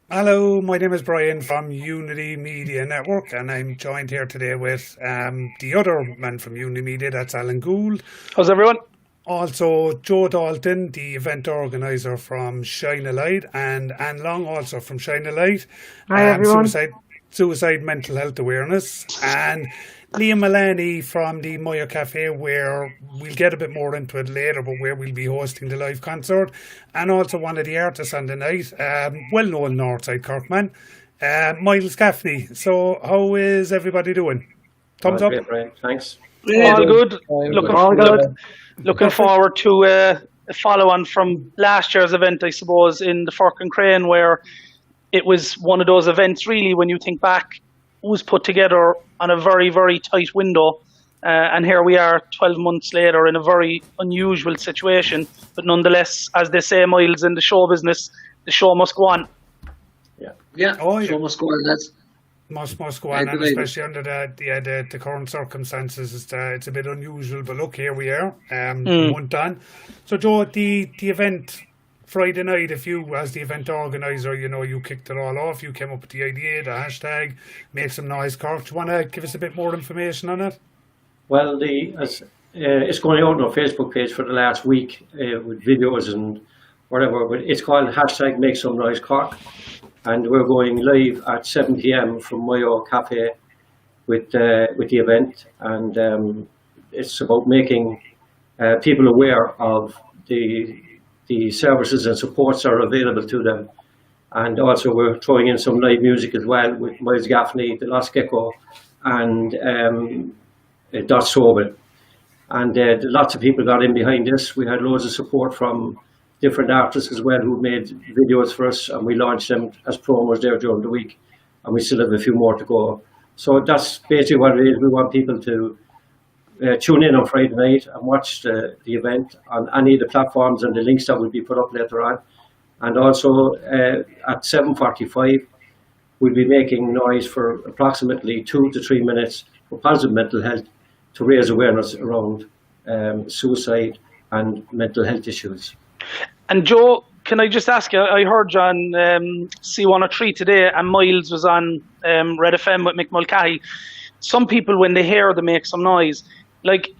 Hello, my name is Brian from Unity Media Network, and I'm joined here today with the other man from Unity Media, that's Alan Gould. How's everyone? Also, Joe Dalton, the event organizer from Shine a Light, and Anne Long, also from Shine a Light, Hi everyone. suicide mental health awareness, and Liam Mullaney from the MYO Cafe, where we'll get a bit more into it later, but where we'll be hosting the live concert, and also one of the artists on the night, well-known Northside Cork man, Miles Gaffney. So, how is everybody doing? Thumbs up. Great, Brian. Thanks. All good. All good. Looking forward to a follow-on from last year's event, I suppose, in the Fork and Crane, where it was one of those events, really, when you think back, was put together on a very, very tight window. And here we are 12 months later in a very unusual situation. But nonetheless, as they say, Miles, in the show business, the show must go on. Yeah. Oh, yeah. Show must go on, lads. Must go on, and especially under the current circumstances, it's a bit unusual. But look, here we are, month on. So, Joe, the event Friday night, if you, as the event organizer, you kicked it all off. You came up with the idea, the hashtag, make some noise, Cork. Do you want to give us a bit more information on it? Well, it's going out on our Facebook page for the last week with videos and whatever, but it's called hashtag Make Some Noise Cork. And we're going live at 7 p.m. from MYO Cafe with the event. And it's about making people aware of the services and supports that are available to them. And also we're throwing in some live music as well with Miles Gaffney, The Lost Gecko, and Dot Sobel. And lots of people got in behind this. We had loads of support from different artists as well who made videos for us, and we launched them as promos there during the week. And we still have a few more to go. So that's basically what it is. We want people to tune in on Friday night and watch the event on any of the platforms and the links that will be put up later on. And also at 7:45, we'll be making noise for approximately 2 to 3 minutes for positive mental health to raise awareness around suicide and mental health issues. And Joe, can I just ask you, I heard you on C103 today, and Miles was on Red FM with Mick Mulcahy. Some people, when they hear the Make Some Noise, like,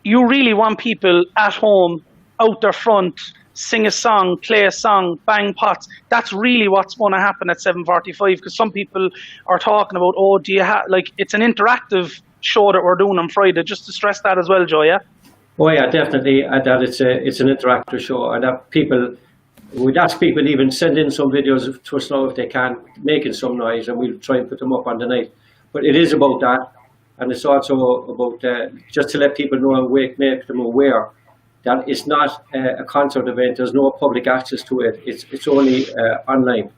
you really want people at home, out their front, sing a song, play a song, bang pots. That's really what's going to happen at 7:45, because some people are talking about, oh, do you have, like, it's an interactive show that we're doing on Friday, just to stress that as well, Joe, yeah? Oh yeah, definitely. That it's an interactive show, and that we'd ask people even send in some videos to us now if they can, making some noise, and we'll try and put them up on the night. But it is about that, and it's also about just to let people know and make them aware that it's not a concert event. There's no public access to it. It's only online.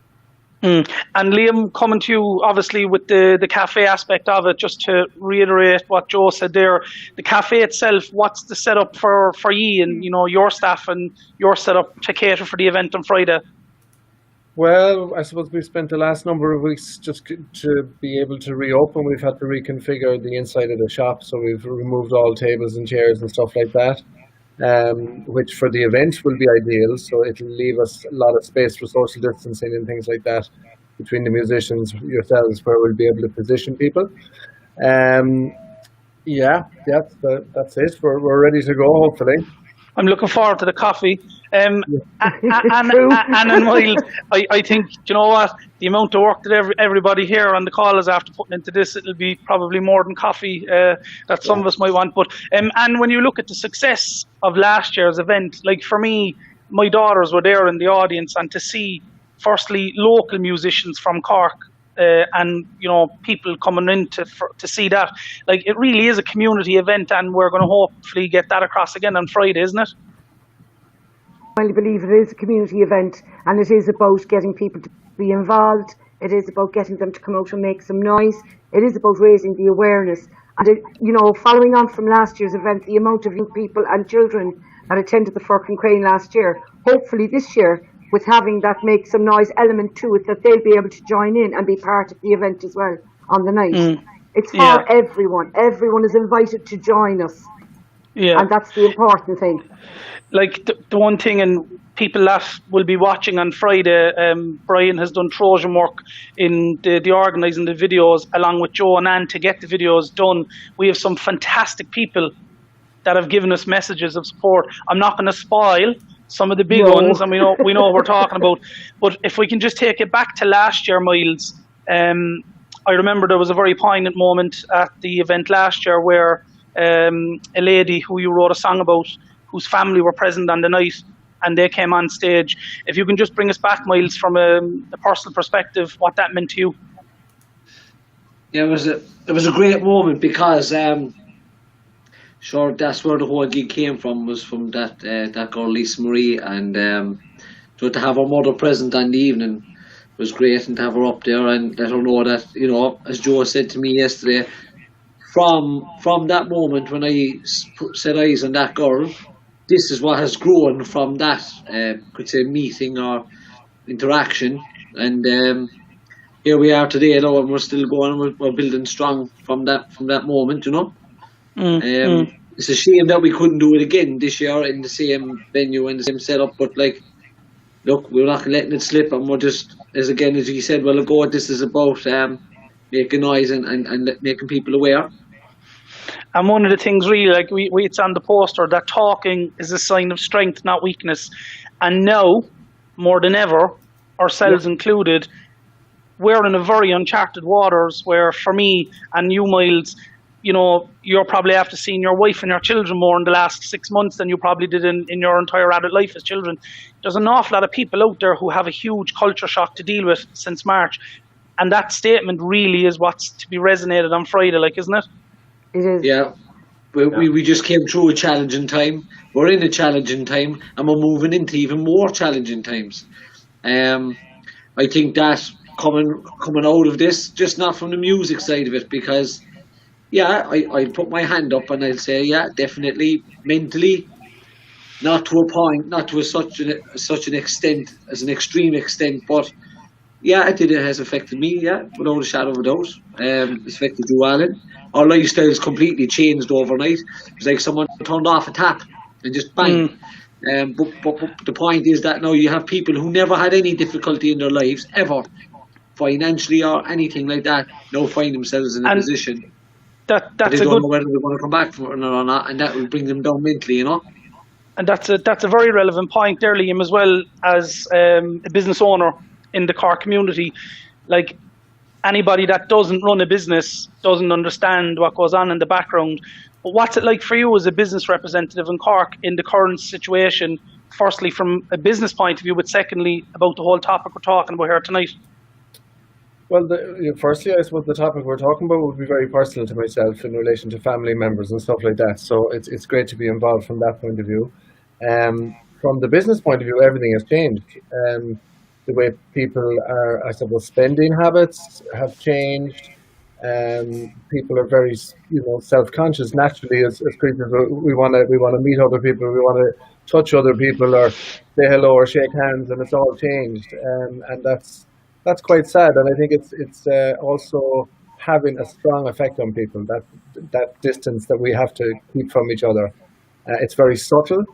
And Liam, coming to you, obviously, with the cafe aspect of it, just to reiterate what Joe said there, the cafe itself, what's the setup for you and your staff and your setup to cater for the event on Friday? Well, I suppose we've spent the last number of weeks just to be able to reopen. We've had to reconfigure the inside of the shop, so we've removed all tables and chairs and stuff like that, which for the event will be ideal. So it'll leave us a lot of space for social distancing and things like that between the musicians, yourselves, where we'll be able to position people. That's it. We're ready to go, hopefully. I'm looking forward to the coffee. And Miles, I think, you know what, the amount of work that everybody here on the call is after putting into this, it'll be probably more than coffee that some of us might want. But and when you look at the success of last year's event, like for me, my daughters were there in the audience, and to see, firstly, local musicians from Cork, and people coming in to see that, like, it really is a community event, and we're going to hopefully get that across again on Friday, isn't it? I believe it is a community event, and it is about getting people to be involved. It is about getting them to come out and make some noise. It is about raising the awareness. And following on from last year's event, the amount of young people and children that attended the Fork and Crane last year, hopefully this year, with having that Make Some Noise element to it, that they'll be able to join in and be part of the event as well on the night. It's for everyone. Everyone is invited to join us. Yeah. And that's the important thing. Like the one thing, and people that will be watching on Friday, Brian has done Trojan work in the organising the videos along with Joe and Anne to get the videos done. We have some fantastic people that have given us messages of support. I'm not going to spoil some of the big ones, and we know what we're talking about. But if we can just take it back to last year, Miles, I remember there was a very poignant moment at the event last year where a lady who you wrote a song about, whose family were present on the night, and they came on stage. If you can just bring us back, Miles, from a personal perspective, what that meant to you. Yeah, it was a great moment because sure, that's where the whole gig came from, was from that girl Lisa Marie, and so to have her mother present on the evening was great, and to have her up there and let her know that, you know, as Joe said to me yesterday, from that moment when I set eyes on that girl, this is what has grown from that, could say, meeting or interaction, and here we are today, though, and we're still going, we're building strong from that moment, you know. It's a shame that we couldn't do it again this year in the same venue and the same setup, but like, look, we're not letting it slip, and we're just, as you said a while ago, this is about making noise and making people aware. And one of the things really, like it's on the poster, that talking is a sign of strength, not weakness. And now, more than ever, ourselves included, we're in a very uncharted waters where, for me and you, Miles, you know, you're probably after seeing your wife and your children more in the last 6 months than you probably did in your entire adult life as children. There's an awful lot of people out there who have a huge culture shock to deal with since March. And that statement really is what's to be resonated on Friday, like, isn't it? It is. Yeah. We just came through a challenging time. We're in a challenging time, and we're moving into even more challenging times. I think that coming out of this, just not from the music side of it, because yeah, I put my hand up and I'll say, yeah, definitely mentally, not to a point, not to such an extent, as an extreme extent, but yeah, it has affected me, yeah, without a shadow of a doubt. It's affected you, Alan. Our lifestyle's completely changed overnight. It's like someone turned off a tap and just bang. But the point is that now you have people who never had any difficulty in their lives, ever, financially or anything like that, now find themselves in a position that's they don't know whether they're going to come back from it or not, and that will bring them down mentally, you know. And that's a very relevant point there, Liam, as well as a business owner in the Cork community. Like, anybody that doesn't run a business doesn't understand what goes on in the background. But what's it like for you as a business representative in Cork in the current situation, firstly from a business point of view, but secondly about the whole topic we're talking about here tonight? Well, firstly, I suppose the topic we're talking about would be very personal to myself in relation to family members and stuff like that. So it's great to be involved from that point of view. From the business point of view, everything has changed. The way people are, I suppose, spending habits have changed. People are very, self-conscious. Naturally, as creatures, we want to meet other people. We want to touch other people or say hello or shake hands, and it's all changed. And that's quite sad. And I think it's also having a strong effect on people. That distance that we have to keep from each other. It's very subtle,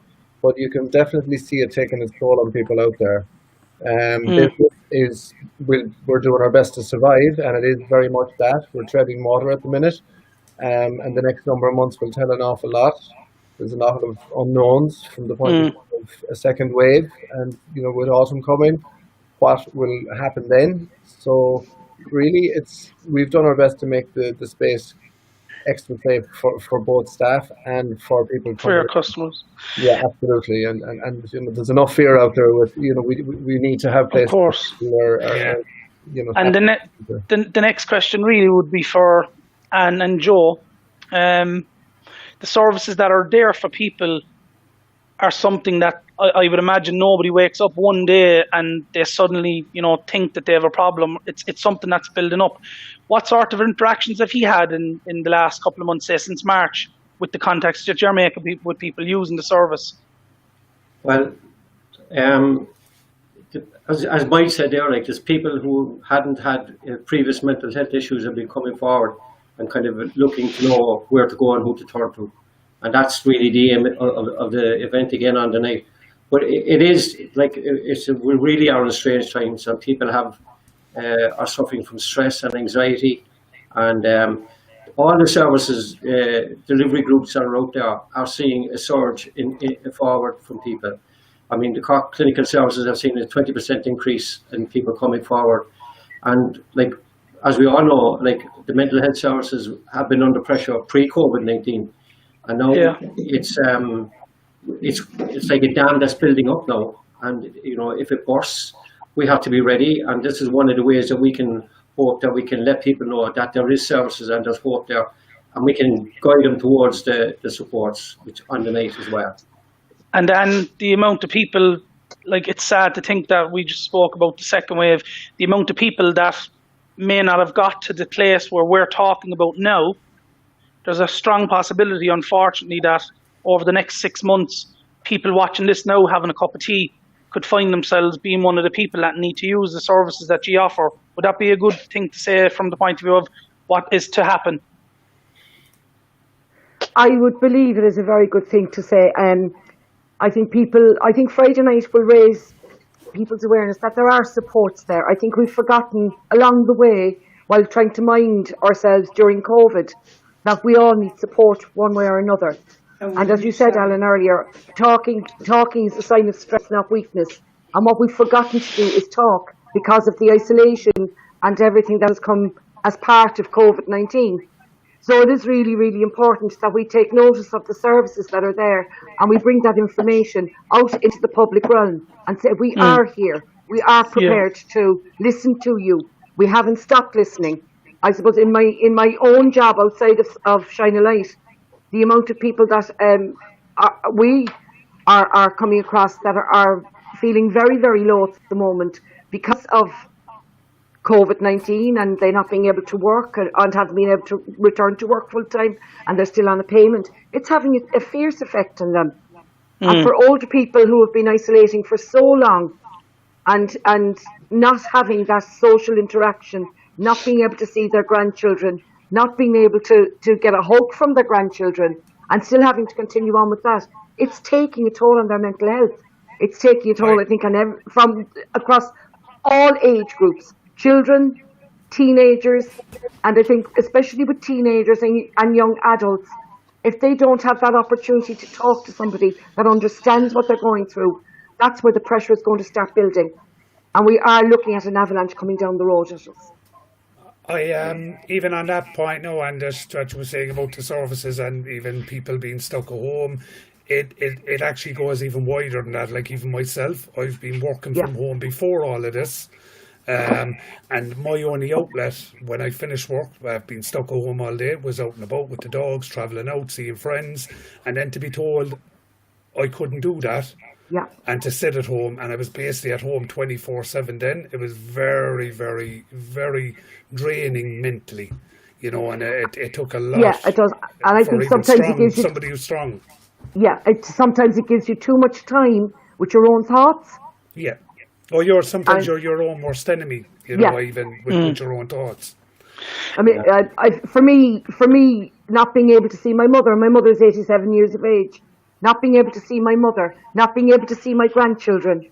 but you can definitely see it taking its toll on people out there. We're doing our best to survive, and it is very much that. We're treading water at the minute, and the next number of months will tell an awful lot. There's a lot of unknowns from the point of view of a second wave, and with autumn coming, what will happen then? So really, we've done our best to make the space extra safe for both staff and for people. For your customers. Yeah, absolutely. And there's enough fear out there with, we need to have places. Of course. And the next question really would be for Anne and Joe. The services that are there for people are something that I would imagine nobody wakes up one day and they suddenly, think that they have a problem. It's something that's building up. What sort of interactions have you had in the last couple of months, say since March, with the contacts that you're making with people using the service? Well, as Mike said there, like, there's people who hadn't had previous mental health issues have been coming forward and kind of looking to know where to go and who to turn to. And that's really the aim of the event again on the night. but it is like we really are in strange times, and people are suffering from stress and anxiety, and all the services, delivery groups that are out there are seeing a surge in forward from people. I mean, the Cork clinical services have seen a 20% increase in people coming forward, and like as we all know, like the mental health services have been under pressure pre-COVID-19, and now it's like a dam that's building up now, and if it bursts, we have to be ready. And this is one of the ways that we can hope that we can let people know that there is services and there's hope there, and we can guide them towards the supports which underneath as well. And then the amount of people, like it's sad to think that we just spoke about the second wave, the amount of people that may not have got to the place where we're talking about now. There's a strong possibility, unfortunately, that over the next 6 months, people watching this now, having a cup of tea, could find themselves being one of the people that need to use the services that you offer. Would that be a good thing to say from the point of view of what is to happen? I would believe it is a very good thing to say. I think Friday night will raise people's awareness that there are supports there. I think we've forgotten along the way, while trying to mind ourselves during COVID, that we all need support one way or another. And as you said, Alan, earlier, talking is a sign of strength, not weakness. And what we've forgotten to do is talk because of the isolation and everything that has come as part of COVID-19. So it is really, really important that we take notice of the services that are there, and we bring that information out into the public realm and say, we are here. We are prepared to listen to you. We haven't stopped listening. I suppose in my own job outside of Shine a Light, the amount of people that we are coming across that are feeling very, very low at the moment because of COVID-19 and they not being able to work and haven't been able to return to work full time, and they're still on a payment. It's having a fierce effect on them. And for older people who have been isolating for so long and not having that social interaction, not being able to see their grandchildren, not being able to get a hug from their grandchildren, and still having to continue on with that, it's taking a toll on their mental health. It's taking a toll, I think, from across all age groups. Children, teenagers, and I think especially with teenagers and young adults, if they don't have that opportunity to talk to somebody that understands what they're going through, that's where the pressure is going to start building. And we are looking at an avalanche coming down the road at us. Even on that point, no, and just what you were saying about the services and even people being stuck at home, it actually goes even wider than that. Like even myself, I've been working from home before all of this. And my only outlet when I finished work, I've been stuck at home all day, was out and about with the dogs, travelling out, seeing friends, and then to be told I couldn't do that, and to sit at home, and I was basically at home 24/7 then, it was very, very, very draining mentally, and it took a lot. Yeah, it does. And I think sometimes it gives you somebody who's strong. Yeah, sometimes it gives you too much time with your own thoughts. Yeah. Or you're your own worst enemy, even with your own thoughts. I mean, for me, not being able to see my mother is 87 years of age, not being able to see my mother, not being able to see my grandchildren,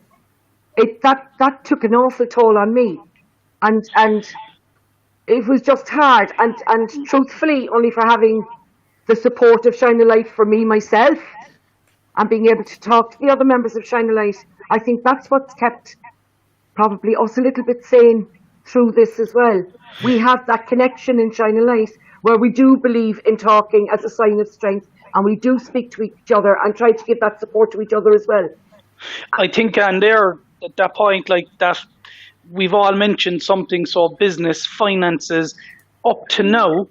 that took an awful toll on me, and it was just hard, and truthfully, only for having the support of Shine a Light for me, myself, and being able to talk to the other members of Shine a Light, I think that's what's kept probably us a little bit sane through this as well. We have that connection in Shine a Light where we do believe in talking as a sign of strength, and we do speak to each other and try to give that support to each other as well. I think, and there, at that point, like that, we've all mentioned something, so business, finances, up to now,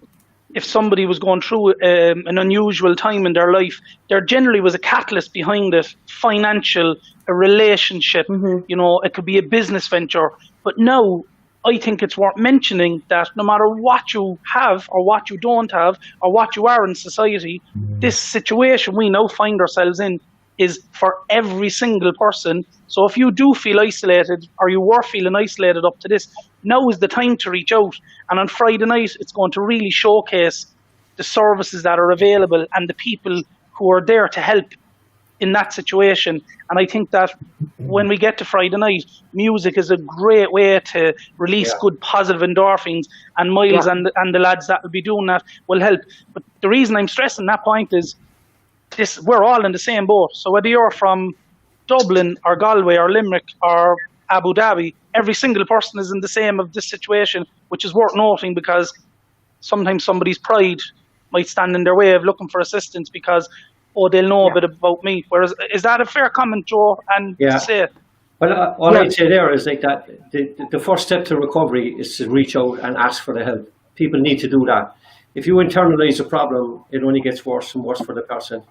if somebody was going through an unusual time in their life, there generally was a catalyst behind it, financial, a relationship, it could be a business venture. But now, I think it's worth mentioning that no matter what you have or what you don't have or what you are in society, this situation we now find ourselves in is for every single person. So if you do feel isolated or you were feeling isolated up to this, now is the time to reach out. And on Friday night, it's going to really showcase the services that are available and the people who are there to help. in that situation. And I think that when we get to Friday night, music is a great way to release good positive endorphins, and Miles and the lads that will be doing that will help. But the reason I'm stressing that point is this: we're all in the same boat. So whether you're from Dublin or Galway or Limerick or Abu Dhabi, every single person is in the same of this situation, which is worth noting, because sometimes somebody's pride might stand in their way of looking for assistance because, oh, they'll know a bit about me. Whereas, is that a fair comment, Joe? And to say it? Well, all I'd say there is like that the first step to recovery is to reach out and ask for the help. People need to do that. If you internalize a problem, it only gets worse and worse for the person.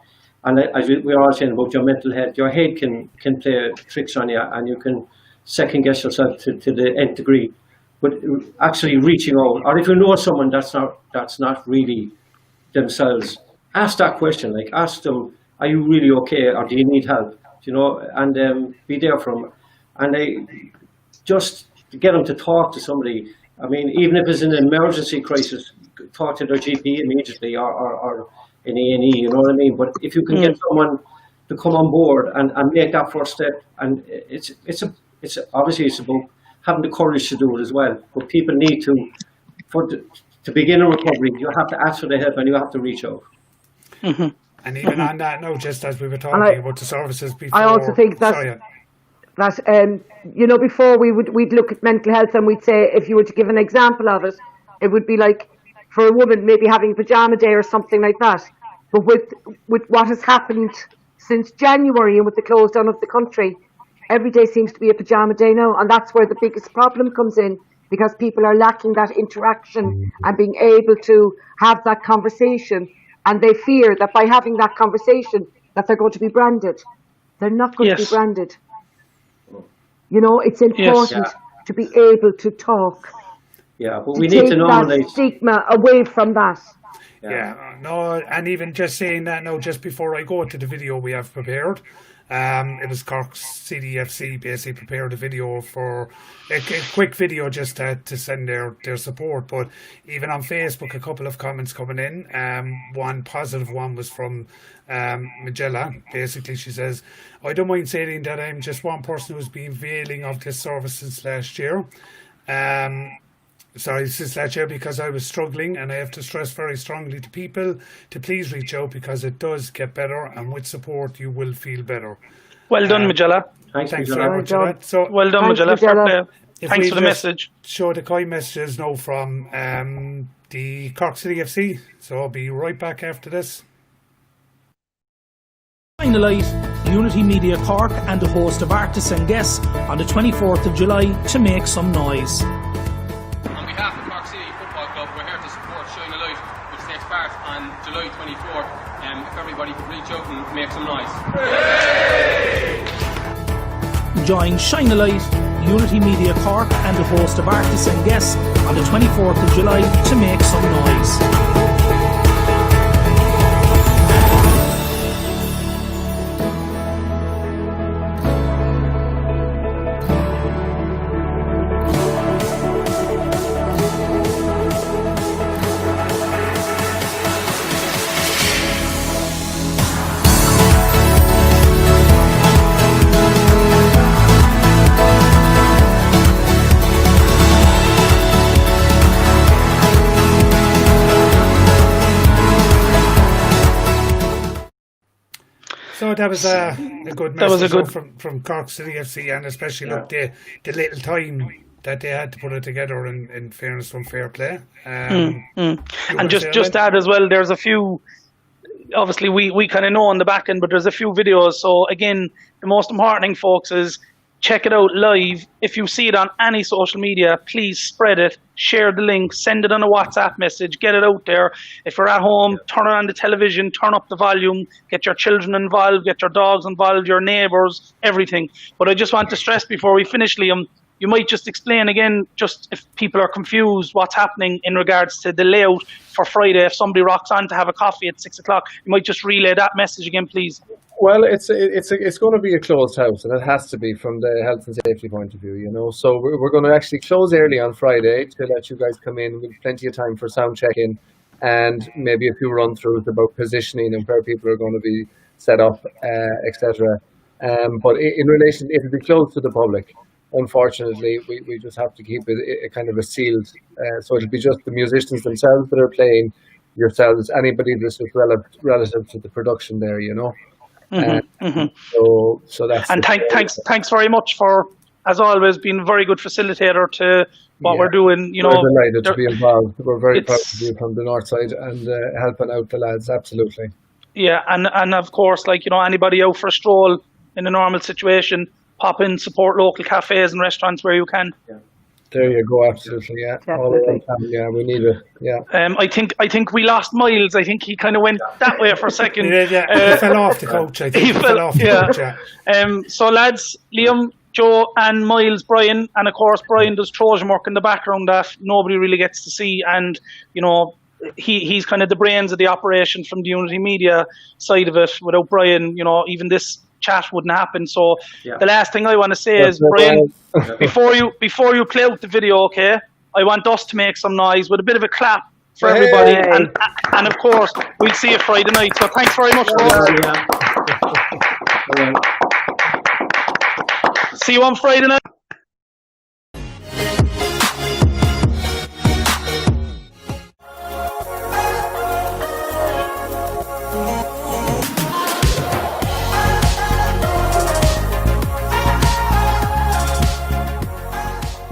And as we're all saying about your mental health, your head can play tricks on you, and you can second guess yourself to the nth degree. But actually reaching out, or if you know someone that's not really themselves, ask that question. Like, ask them, are you really okay, or do you need help? You know, and be there for them. And just get them to talk to somebody. I mean, even if it's an emergency crisis, talk to their GP immediately, or in A&E, you know what I mean? But if you can get someone to come on board and make that first step, and it's obviously it's about having the courage to do it as well. But people need to begin a recovery, you have to ask for the help and you have to reach out. And even on that note, just as we were talking about the services before, I also think that you know, before we'd look at mental health and we'd say, if you were to give an example of it, it would be like for a woman maybe having pajama day or something like that. But with what has happened since January and with the close down of the country, every day seems to be a pajama day now, and that's where the biggest problem comes in, because people are lacking that interaction and being able to have that conversation, and they fear that by having that conversation that they're going to be branded. They're not going to be branded. You know, it's important to be able to talk. Yeah, but we need to normalize that stigma away from that. No, and even just saying that now, just before I go to the video we have prepared, it was Cork CDFC basically prepared a video for a quick video just to send their support. But even on Facebook, a couple of comments coming in. One positive one was from Magella. Basically, she says, I don't mind saying that I'm just one person who's been veiling of this service since last year. Since last year, because I was struggling, and I have to stress very strongly to people to please reach out, because it does get better, and with support you will feel better. Well done, Magella. Thanks very much for that. So, well done, Magella. Thanks for the message. Show the kind messages now from the Cork City FC. So I'll be right back after this. Finalise Unity Media Cork and a host of artists and guests on the 24th of July to make some noise. On behalf of Cork City Football Club, we're here to support Shine a Light, which takes part on July 24th. If everybody could reach out and make some noise. Join Shine a Light, Unity Media Cork and a host of artists and guests on the 24th of July to make some noise. So that was a good message from Cork City FC, and especially look the little time that they had to put it together in fairness and fair play. And just add as well, there's a few, obviously we kind of know on the back end, but there's a few videos. So again, the most important thing, folks, is check it out live. If you see it on any social media, please spread it, share the link, send it on a WhatsApp message, get it out there. If you're at home, turn on the television, turn up the volume, get your children involved, get your dogs involved, your neighbours, everything. But I just want to stress before we finish, Liam, you might just explain again, just if people are confused, what's happening in regards to the layout for Friday. If somebody rocks on to have a coffee at 6 o'clock, you might just relay that message again, please. Well, it's going to be a closed house, and it has to be from the health and safety point of view, you know. So we're going to actually close early on Friday to let you guys come in with plenty of time for sound check-in and maybe a few run-throughs about positioning and where people are going to be set up, etc. But in relation, it'll be closed to the public. Unfortunately, we just have to keep it kind of a sealed. So it'll be just the musicians themselves that are playing, yourselves, anybody that's just relative to the production there, you know. So that's. And thanks very much for, as always, being a very good facilitator to what we're doing. You know, we're delighted to be involved. We're very proud to be from the north side and helping out the lads. Absolutely. Yeah, and of course, like, you know, anybody out for a stroll in a normal situation, pop in, support local cafes and restaurants where you can. Yeah. There you go, absolutely, yeah. Definitely. Yeah, we need it, yeah. I think we lost Miles. I think he kind of went that way for a second. He fell off the coach, I think. He fell off the coach, yeah. So lads, Liam, Joe and Miles, Brian, and of course Brian does Trojan work in the background that nobody really gets to see, and, you know, he's kind of the brains of the operation from the Unity Media side of it. Without Brian, you know, even this chat wouldn't happen. So the last thing I want to say is, Brian, before you play out the video, okay, I want us to make some noise with a bit of a clap for everybody, and of course we'll see you Friday night. So thanks very much, folks. See you on Friday night.